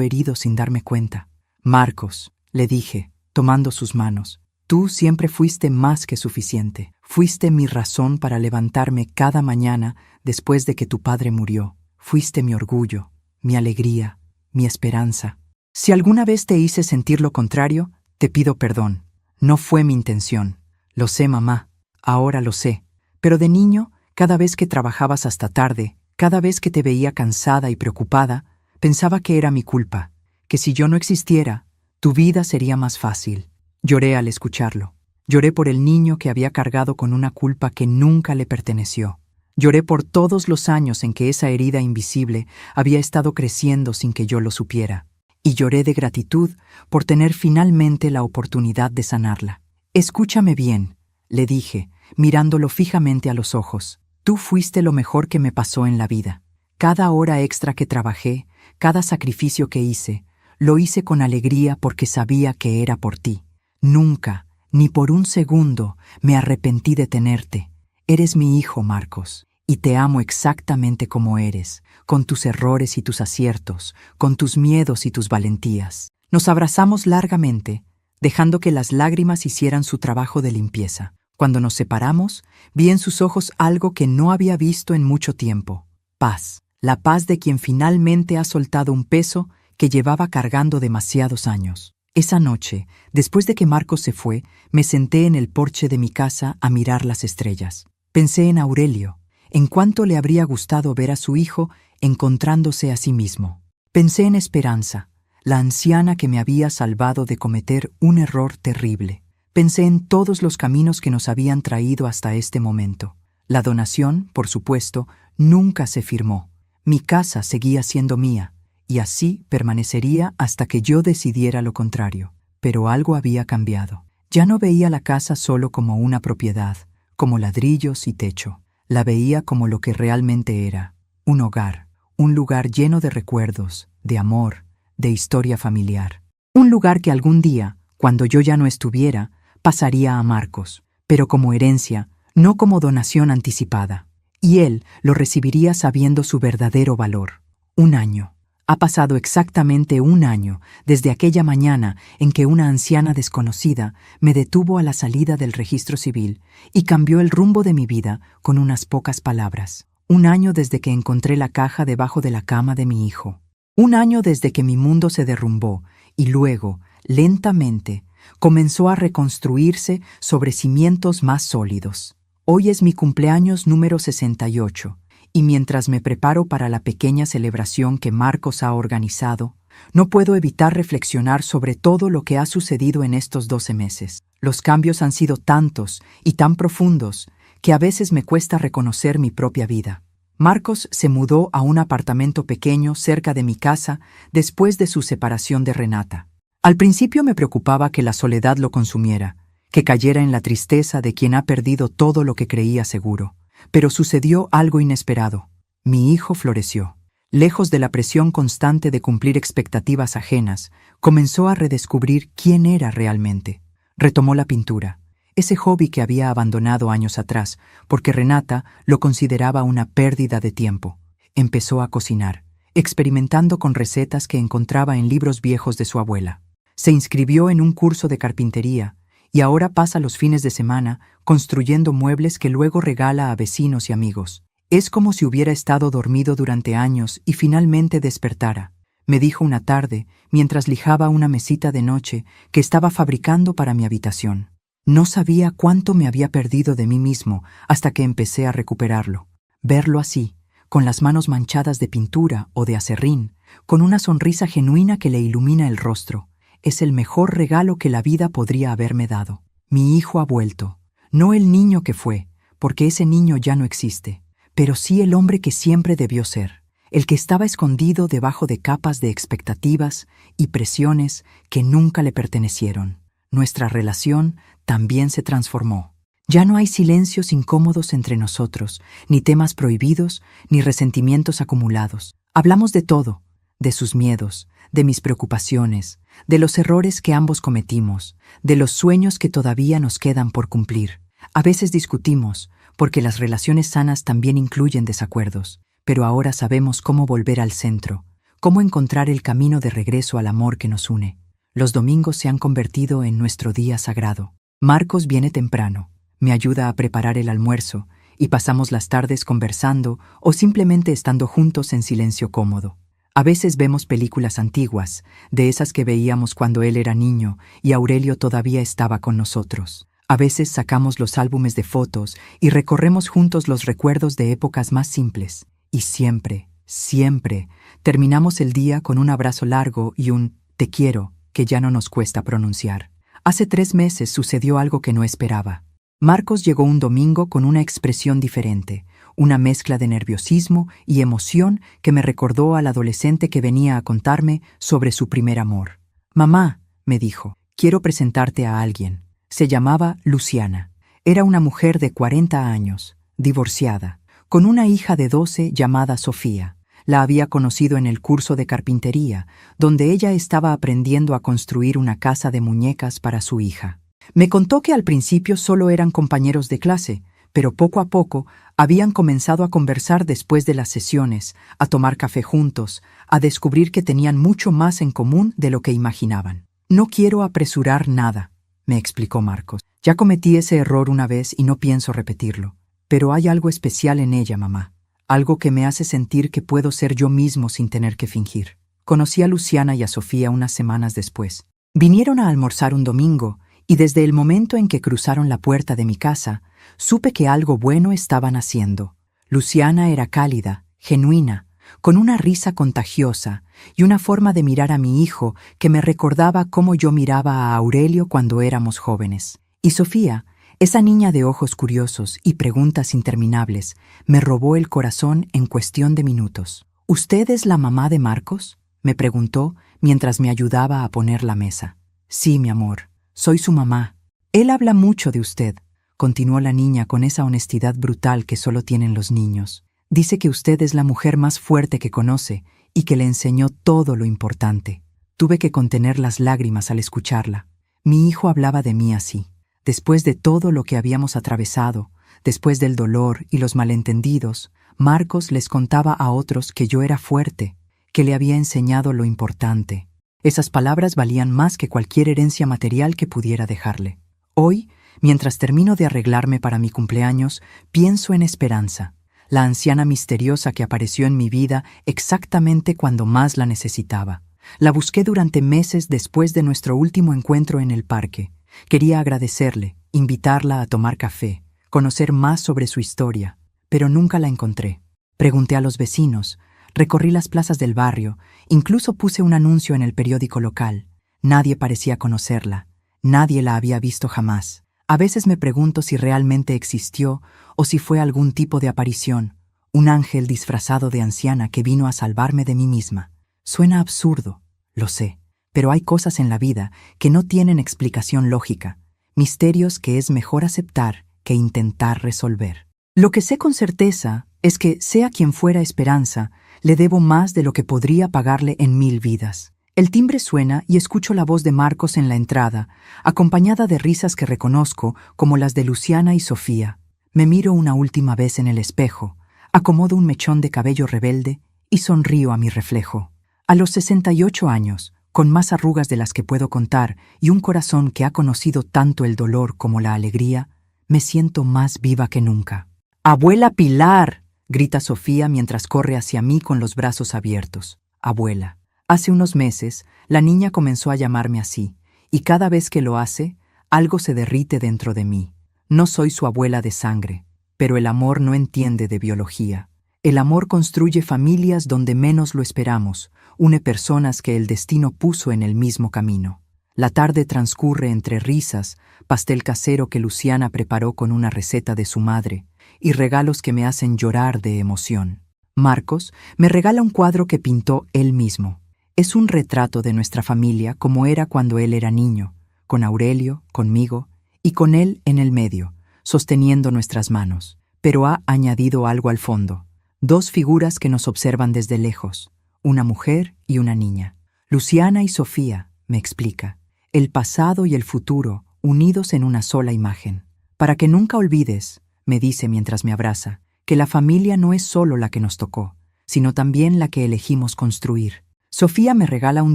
herido sin darme cuenta. Marcos, le dije, tomando sus manos, tú siempre fuiste más que suficiente. Fuiste mi razón para levantarme cada mañana después de que tu padre murió. Fuiste mi orgullo, mi alegría, mi esperanza. Si alguna vez te hice sentir lo contrario, te pido perdón. No fue mi intención. Lo sé, mamá. Ahora lo sé. Pero de niño, cada vez que trabajabas hasta tarde, cada vez que te veía cansada y preocupada, pensaba que era mi culpa, que si yo no existiera, tu vida sería más fácil. Lloré al escucharlo. Lloré por el niño que había cargado con una culpa que nunca le perteneció. Lloré por todos los años en que esa herida invisible había estado creciendo sin que yo lo supiera. Y lloré de gratitud por tener finalmente la oportunidad de sanarla. Escúchame bien, le dije, mirándolo fijamente a los ojos. Tú fuiste lo mejor que me pasó en la vida. Cada hora extra que trabajé, cada sacrificio que hice, lo hice con alegría porque sabía que era por ti. Nunca, ni por un segundo, me arrepentí de tenerte. Eres mi hijo, Marcos, y te amo exactamente como eres, con tus errores y tus aciertos, con tus miedos y tus valentías. Nos abrazamos largamente, dejando que las lágrimas hicieran su trabajo de limpieza. Cuando nos separamos, vi en sus ojos algo que no había visto en mucho tiempo. Paz, la paz de quien finalmente ha soltado un peso que llevaba cargando demasiados años. Esa noche, después de que Marcos se fue, me senté en el porche de mi casa a mirar las estrellas. Pensé en Aurelio, en cuánto le habría gustado ver a su hijo encontrándose a sí mismo. Pensé en Esperanza, la anciana que me había salvado de cometer un error terrible. Pensé en todos los caminos que nos habían traído hasta este momento. La donación, por supuesto, nunca se firmó. Mi casa seguía siendo mía, y así permanecería hasta que yo decidiera lo contrario. Pero algo había cambiado. Ya no veía la casa solo como una propiedad, como ladrillos y techo. La veía como lo que realmente era, un hogar, un lugar lleno de recuerdos, de amor, de historia familiar. Un lugar que algún día, cuando yo ya no estuviera, pasaría a Marcos, pero como herencia, no como donación anticipada. Y él lo recibiría sabiendo su verdadero valor. 1 año. Ha pasado exactamente 1 año desde aquella mañana en que una anciana desconocida me detuvo a la salida del registro civil y cambió el rumbo de mi vida con unas pocas palabras. 1 año desde que encontré la caja debajo de la cama de mi hijo. 1 año desde que mi mundo se derrumbó y luego, lentamente, comenzó a reconstruirse sobre cimientos más sólidos. Hoy es mi cumpleaños número 68. Y mientras me preparo para la pequeña celebración que Marcos ha organizado, no puedo evitar reflexionar sobre todo lo que ha sucedido en estos 12 meses. Los cambios han sido tantos y tan profundos que a veces me cuesta reconocer mi propia vida. Marcos se mudó a un apartamento pequeño cerca de mi casa después de su separación de Renata. Al principio me preocupaba que la soledad lo consumiera, que cayera en la tristeza de quien ha perdido todo lo que creía seguro. Pero sucedió algo inesperado. Mi hijo floreció. Lejos de la presión constante de cumplir expectativas ajenas, comenzó a redescubrir quién era realmente. Retomó la pintura, ese hobby que había abandonado años atrás, porque Renata lo consideraba una pérdida de tiempo. Empezó a cocinar, experimentando con recetas que encontraba en libros viejos de su abuela. Se inscribió en un curso de carpintería, y ahora pasa los fines de semana construyendo muebles que luego regala a vecinos y amigos. Es como si hubiera estado dormido durante años y finalmente despertara. Me dijo una tarde, mientras lijaba una mesita de noche que estaba fabricando para mi habitación. No sabía cuánto me había perdido de mí mismo hasta que empecé a recuperarlo. Verlo así, con las manos manchadas de pintura o de aserrín, con una sonrisa genuina que le ilumina el rostro, es el mejor regalo que la vida podría haberme dado. Mi hijo ha vuelto, no el niño que fue, porque ese niño ya no existe, pero sí el hombre que siempre debió ser, el que estaba escondido debajo de capas de expectativas y presiones que nunca le pertenecieron. Nuestra relación también se transformó. Ya no hay silencios incómodos entre nosotros, ni temas prohibidos, ni resentimientos acumulados. Hablamos de todo, de sus miedos, de mis preocupaciones, de los errores que ambos cometimos, de los sueños que todavía nos quedan por cumplir. A veces discutimos, porque las relaciones sanas también incluyen desacuerdos, pero ahora sabemos cómo volver al centro, cómo encontrar el camino de regreso al amor que nos une. Los domingos se han convertido en nuestro día sagrado. Marcos viene temprano, me ayuda a preparar el almuerzo, y pasamos las tardes conversando o simplemente estando juntos en silencio cómodo. A veces vemos películas antiguas, de esas que veíamos cuando él era niño y Aurelio todavía estaba con nosotros. A veces sacamos los álbumes de fotos y recorremos juntos los recuerdos de épocas más simples. Y siempre, siempre, terminamos el día con un abrazo largo y un «te quiero» que ya no nos cuesta pronunciar. Hace 3 meses sucedió algo que no esperaba. Marcos llegó un domingo con una expresión diferente, una mezcla de nerviosismo y emoción que me recordó al adolescente que venía a contarme sobre su primer amor. «Mamá», me dijo, «quiero presentarte a alguien». Se llamaba Luciana. Era una mujer de 40 años, divorciada, con una hija de 12 llamada Sofía. La había conocido en el curso de carpintería, donde ella estaba aprendiendo a construir una casa de muñecas para su hija. Me contó que al principio solo eran compañeros de clase, pero poco a poco habían comenzado a conversar después de las sesiones, a tomar café juntos, a descubrir que tenían mucho más en común de lo que imaginaban. «No quiero apresurar nada», me explicó Marcos. «Ya cometí ese error una vez y no pienso repetirlo. Pero hay algo especial en ella, mamá. Algo que me hace sentir que puedo ser yo mismo sin tener que fingir». Conocí a Luciana y a Sofía unas semanas después. Vinieron a almorzar un domingo, y desde el momento en que cruzaron la puerta de mi casa, supe que algo bueno estaban haciendo. Luciana era cálida, genuina, con una risa contagiosa y una forma de mirar a mi hijo que me recordaba cómo yo miraba a Aurelio cuando éramos jóvenes. Y Sofía, esa niña de ojos curiosos y preguntas interminables, me robó el corazón en cuestión de minutos. «¿Usted es la mamá de Marcos?», me preguntó mientras me ayudaba a poner la mesa. «Sí, mi amor, soy su mamá. Él habla mucho de usted», continuó la niña con esa honestidad brutal que solo tienen los niños. «Dice que usted es la mujer más fuerte que conoce y que le enseñó todo lo importante». Tuve que contener las lágrimas al escucharla. Mi hijo hablaba de mí así. Después de todo lo que habíamos atravesado, después del dolor y los malentendidos, Marcos les contaba a otros que yo era fuerte, que le había enseñado lo importante. Esas palabras valían más que cualquier herencia material que pudiera dejarle. Hoy, mientras termino de arreglarme para mi cumpleaños, pienso en Esperanza, la anciana misteriosa que apareció en mi vida exactamente cuando más la necesitaba. La busqué durante meses después de nuestro último encuentro en el parque. Quería agradecerle, invitarla a tomar café, conocer más sobre su historia, pero nunca la encontré. Pregunté a los vecinos, recorrí las plazas del barrio, incluso puse un anuncio en el periódico local. Nadie parecía conocerla, nadie la había visto jamás. A veces me pregunto si realmente existió o si fue algún tipo de aparición, un ángel disfrazado de anciana que vino a salvarme de mí misma. Suena absurdo, lo sé, pero hay cosas en la vida que no tienen explicación lógica, misterios que es mejor aceptar que intentar resolver. Lo que sé con certeza es que, sea quien fuera Esperanza, le debo más de lo que podría pagarle en 1000 vidas. El timbre suena y escucho la voz de Marcos en la entrada, acompañada de risas que reconozco como las de Luciana y Sofía. Me miro una última vez en el espejo, acomodo un mechón de cabello rebelde y sonrío a mi reflejo. A los 68 años, con más arrugas de las que puedo contar y un corazón que ha conocido tanto el dolor como la alegría, me siento más viva que nunca. ¡Abuela Pilar!, grita Sofía mientras corre hacia mí con los brazos abiertos. Abuela. Hace unos meses, la niña comenzó a llamarme así, y cada vez que lo hace, algo se derrite dentro de mí. No soy su abuela de sangre, pero el amor no entiende de biología. El amor construye familias donde menos lo esperamos, une personas que el destino puso en el mismo camino. La tarde transcurre entre risas, pastel casero que Luciana preparó con una receta de su madre, y regalos que me hacen llorar de emoción. Marcos me regala un cuadro que pintó él mismo. Es un retrato de nuestra familia como era cuando él era niño, con Aurelio, conmigo, y con él en el medio, sosteniendo nuestras manos. Pero ha añadido algo al fondo. 2 figuras que nos observan desde lejos, una mujer y una niña. Luciana y Sofía, me explica, el pasado y el futuro unidos en una sola imagen. Para que nunca olvides, me dice mientras me abraza, que la familia no es solo la que nos tocó, sino también la que elegimos construir. Sofía me regala un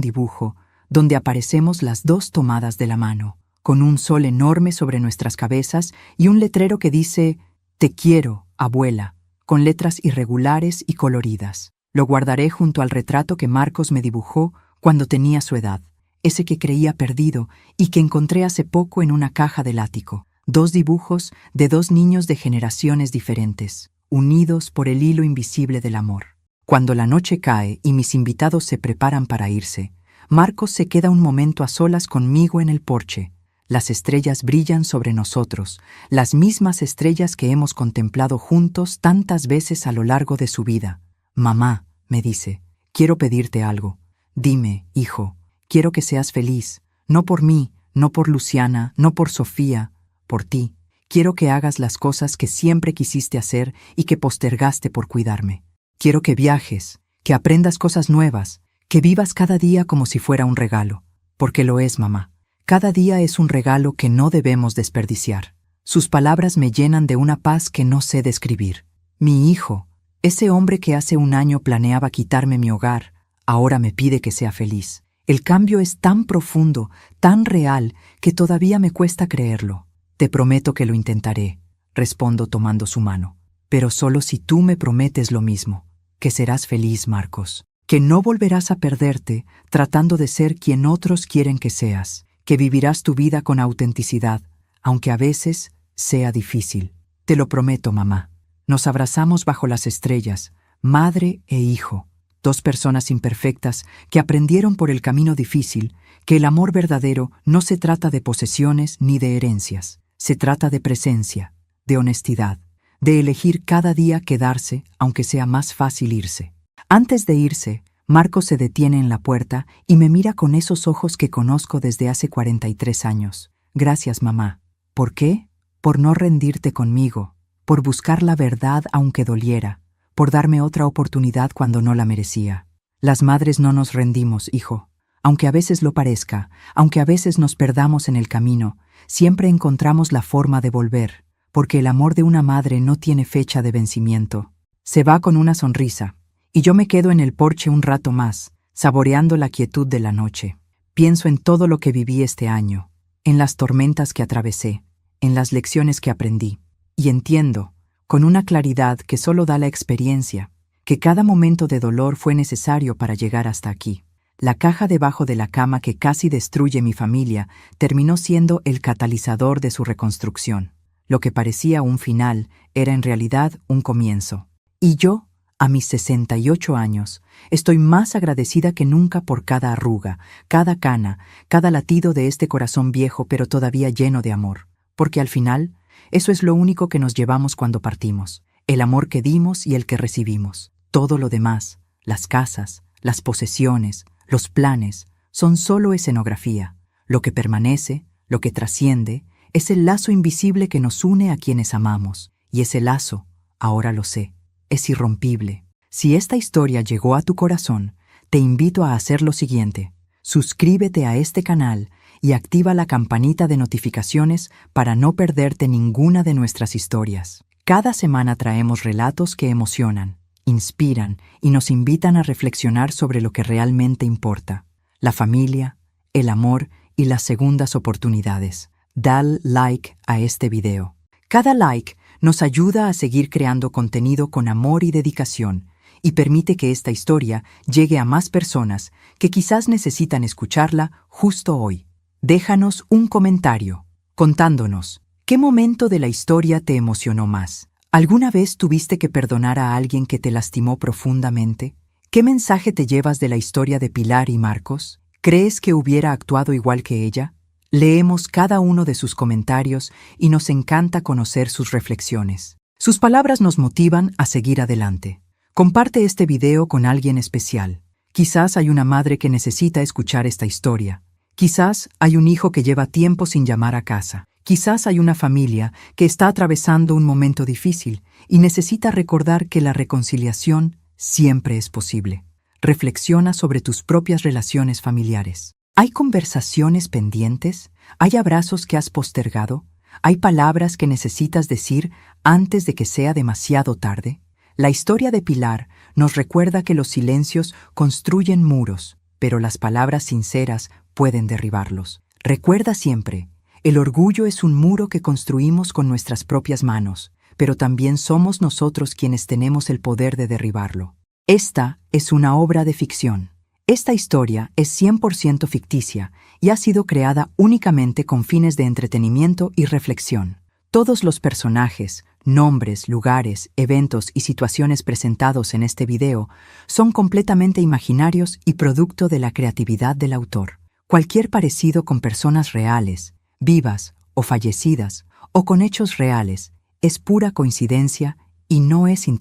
dibujo donde aparecemos las 2 tomadas de la mano, con un sol enorme sobre nuestras cabezas y un letrero que dice «Te quiero, abuela», con letras irregulares y coloridas. Lo guardaré junto al retrato que Marcos me dibujó cuando tenía su edad, ese que creía perdido y que encontré hace poco en una caja del ático. 2 dibujos de 2 niños de generaciones diferentes, unidos por el hilo invisible del amor. Cuando la noche cae y mis invitados se preparan para irse, Marcos se queda un momento a solas conmigo en el porche. Las estrellas brillan sobre nosotros, las mismas estrellas que hemos contemplado juntos tantas veces a lo largo de su vida. «Mamá», me dice, «quiero pedirte algo. Dime, hijo, quiero que seas feliz, no por mí, no por Luciana, no por Sofía, por ti. Quiero que hagas las cosas que siempre quisiste hacer y que postergaste por cuidarme. Quiero que viajes, que aprendas cosas nuevas, que vivas cada día como si fuera un regalo, porque lo es, mamá. Cada día es un regalo que no debemos desperdiciar». Sus palabras me llenan de una paz que no sé describir. Mi hijo, ese hombre que hace un año planeaba quitarme mi hogar, ahora me pide que sea feliz. El cambio es tan profundo, tan real, que todavía me cuesta creerlo. «Te prometo que lo intentaré», respondo tomando su mano. «Pero solo si tú me prometes lo mismo, que serás feliz, Marcos, que no volverás a perderte tratando de ser quien otros quieren que seas, que vivirás tu vida con autenticidad, aunque a veces sea difícil. Te lo prometo, mamá». Nos abrazamos bajo las estrellas, madre e hijo, 2 personas imperfectas que aprendieron por el camino difícil que el amor verdadero no se trata de posesiones ni de herencias, se trata de presencia, de honestidad, de elegir cada día quedarse aunque sea más fácil irse. Antes de irse, Marcos se detiene en la puerta y me mira con esos ojos que conozco desde hace 43 años. «Gracias, mamá». «¿Por qué?» «Por no rendirte conmigo, por buscar la verdad aunque doliera, por darme otra oportunidad cuando no la merecía. Las madres no nos rendimos, hijo. Aunque a veces lo parezca, aunque a veces nos perdamos en el camino, siempre encontramos la forma de volver, porque el amor de una madre no tiene fecha de vencimiento. Se va con una sonrisa, y yo me quedo en el porche un rato más, saboreando la quietud de la noche. Pienso en todo lo que viví este año, en las tormentas que atravesé, en las lecciones que aprendí, y entiendo, con una claridad que solo da la experiencia, que cada momento de dolor fue necesario para llegar hasta aquí. La caja debajo de la cama que casi destruye mi familia terminó siendo el catalizador de su reconstrucción. Lo que parecía un final era en realidad un comienzo. Y yo, a mis 68 años, estoy más agradecida que nunca por cada arruga, cada cana, cada latido de este corazón viejo pero todavía lleno de amor. Porque al final, eso es lo único que nos llevamos cuando partimos, el amor que dimos y el que recibimos. Todo lo demás, las casas, las posesiones, los planes, son solo escenografía. Lo que permanece, lo que trasciende, es el lazo invisible que nos une a quienes amamos. Y ese lazo, ahora lo sé, es irrompible. Si esta historia llegó a tu corazón, te invito a hacer lo siguiente. Suscríbete a este canal y activa la campanita de notificaciones para no perderte ninguna de nuestras historias. Cada semana traemos relatos que emocionan, inspiran y nos invitan a reflexionar sobre lo que realmente importa: la familia, el amor y las segundas oportunidades. Dale like a este video. Cada like nos ayuda a seguir creando contenido con amor y dedicación y permite que esta historia llegue a más personas que quizás necesitan escucharla justo hoy. Déjanos un comentario contándonos qué momento de la historia te emocionó más. ¿Alguna vez tuviste que perdonar a alguien que te lastimó profundamente? ¿Qué mensaje te llevas de la historia de Pilar y Marcos? ¿Crees que hubiera actuado igual que ella? Leemos cada uno de sus comentarios y nos encanta conocer sus reflexiones. Sus palabras nos motivan a seguir adelante. Comparte este video con alguien especial. Quizás hay una madre que necesita escuchar esta historia. Quizás hay un hijo que lleva tiempo sin llamar a casa. Quizás hay una familia que está atravesando un momento difícil y necesita recordar que la reconciliación siempre es posible. Reflexiona sobre tus propias relaciones familiares. ¿Hay conversaciones pendientes? ¿Hay abrazos que has postergado? ¿Hay palabras que necesitas decir antes de que sea demasiado tarde? La historia de Pilar nos recuerda que los silencios construyen muros, pero las palabras sinceras pueden derribarlos. Recuerda siempre, el orgullo es un muro que construimos con nuestras propias manos, pero también somos nosotros quienes tenemos el poder de derribarlo. Esta es una obra de ficción. Esta historia es 100% ficticia y ha sido creada únicamente con fines de entretenimiento y reflexión. Todos los personajes, nombres, lugares, eventos y situaciones presentados en este video son completamente imaginarios y producto de la creatividad del autor. Cualquier parecido con personas reales, vivas o fallecidas, o con hechos reales, es pura coincidencia y no es intencional.